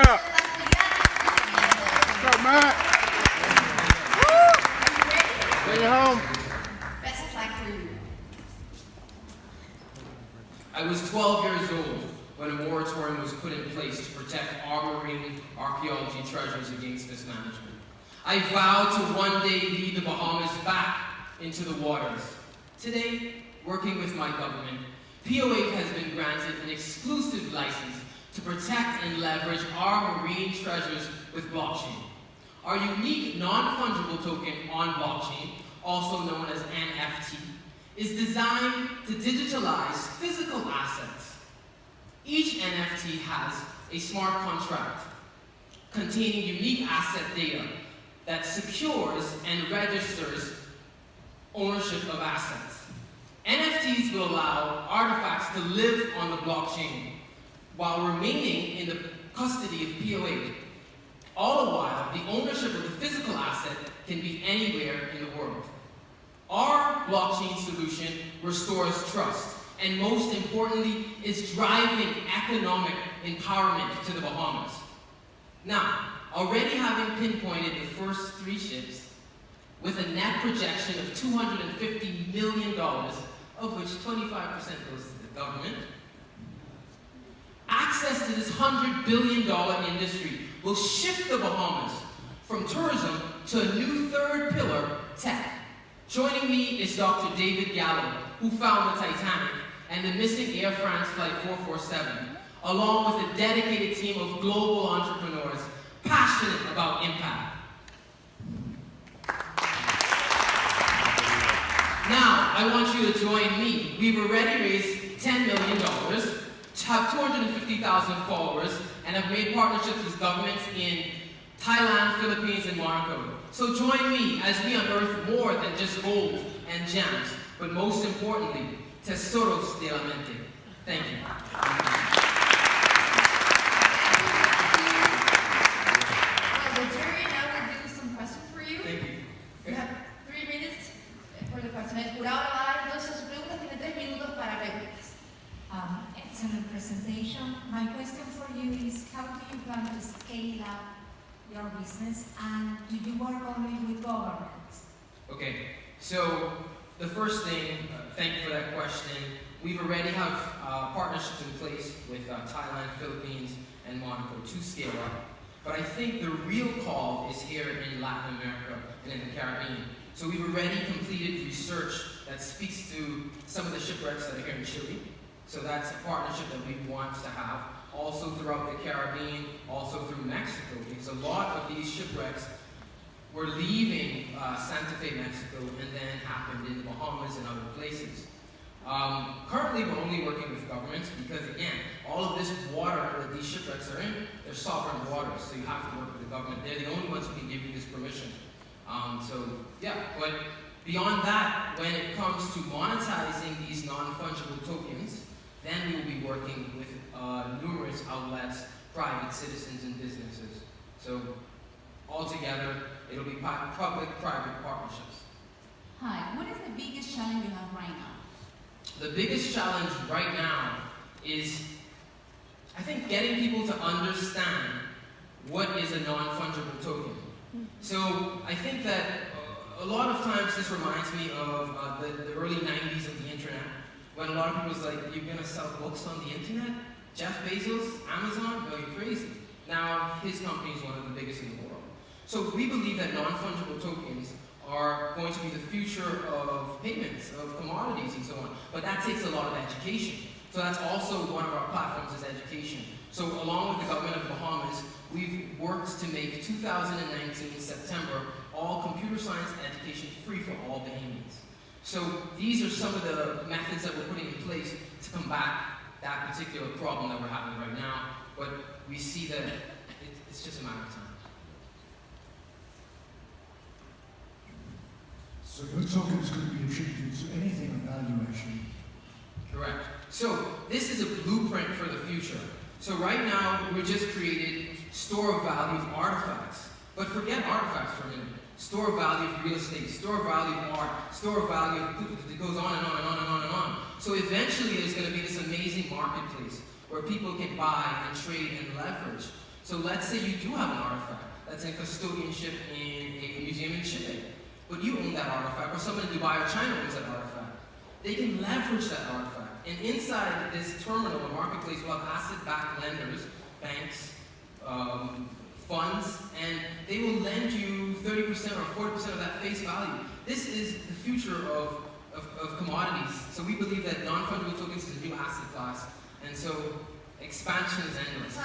Yeah. What's up, Matt? Bring it home. Best plaque for you. I was 12 years old when a moratorium was put in place to protect our marine archaeology treasures against mismanagement. I vowed to one day lead the Bahamas back into the waters. Today, working with my government, PO8 has been granted an exclusive license to protect and leverage our marine treasures with blockchain. Our unique non-fungible token on blockchain, also known as NFT, is designed to digitalize physical assets. Each NFT has a smart contract containing unique asset data that secures and registers ownership of assets. NFTs will allow artifacts to live on the blockchain while remaining in the custody of PO8. All the while, the ownership of the physical asset can be anywhere in the world. Our blockchain solution restores trust, and most importantly, is driving economic empowerment to the Bahamas. Now, already having pinpointed the first 3 ships, with a net projection of $250 million, of which 25% goes to the government, access to this $100 billion industry will shift the Bahamas from tourism to a new third pillar, tech. Joining me is Dr. David Gallo, who found the Titanic and the missing Air France Flight 447, along with a dedicated team of global entrepreneurs passionate about impact. Now, I want you to join me. We've already raised $10 million, have 250,000 followers, and have made partnerships with governments in Thailand, Philippines, and Monaco. So join me as we unearth more than just gold and gems, but most importantly, tesoros de la mente. Thank you. The jury now will do some questions for you. Thank you. You have 3 minutes for the question. El jurado le va a dar entonces sus preguntas, tiene 3 minutos para réplicas. Excellent presentation. My question for you is, how do you plan to scale up your business, and do you work only with governments? Okay, so the first thing, thank you for that question. We already have partnerships in place with Thailand, Philippines, and Monaco to scale up. But I think the real call is here in Latin America and in the Caribbean. So we've already completed research that speaks to some of the shipwrecks that are here in Chile. So that's a partnership that we want to have. Also throughout the Caribbean, also through Mexico, because a lot of these shipwrecks were leaving Santa Fe, Mexico, and then happened in the Bahamas and other places. Currently, we're only working with governments because, again, all of this water that these shipwrecks are in, they're sovereign waters, so you have to work with the government. They're the only ones who can give you this permission. But beyond that, when it comes to monetizing these non-fungible tokens, then we will be working with numerous outlets, private citizens, and businesses. So altogether, it'll be public-private partnerships. Hi, what is the biggest challenge you have right now? The biggest challenge right now is, I think, getting people to understand what is a non-fungible token. So I think that a lot of times this reminds me of the early 90s of the internet, when a lot of people was like, you're going to sell books on the internet? Jeff Bezos, Amazon? No, you're crazy. Now, his company is one of the biggest in the world. So we believe that non-fungible tokens are going to be the future of payments, of commodities, and so on. But that takes a lot of education. So that's also one of our platforms is education. So along with the government of the Bahamas, we've worked to make 2019 September all computer science education free for all Bahamians. So these are some of the methods that we're putting in place to combat that particular problem that we're having right now. But we see that it's just a matter of time. So your token is going to be attributed to anything of value, actually? Correct. So this is a blueprint for the future. So right now, we just created store of value of artifacts. But forget artifacts for a minute. Store of value of real estate, store of value of art, store of value of, it goes on and on and on and on and on. So eventually there's going to be this amazing marketplace where people can buy and trade and leverage. So let's say you do have an artifact that's in custodianship in a museum in Chile, but you own that artifact, or someone in Dubai or China owns that artifact. They can leverage that artifact. And inside this terminal or marketplace will have asset-backed lenders, banks, funds, and they will lend you 30% or 40% of that face value. This is the future of commodities. So we believe that non-fungible tokens is a new asset class, and so expansion is endless.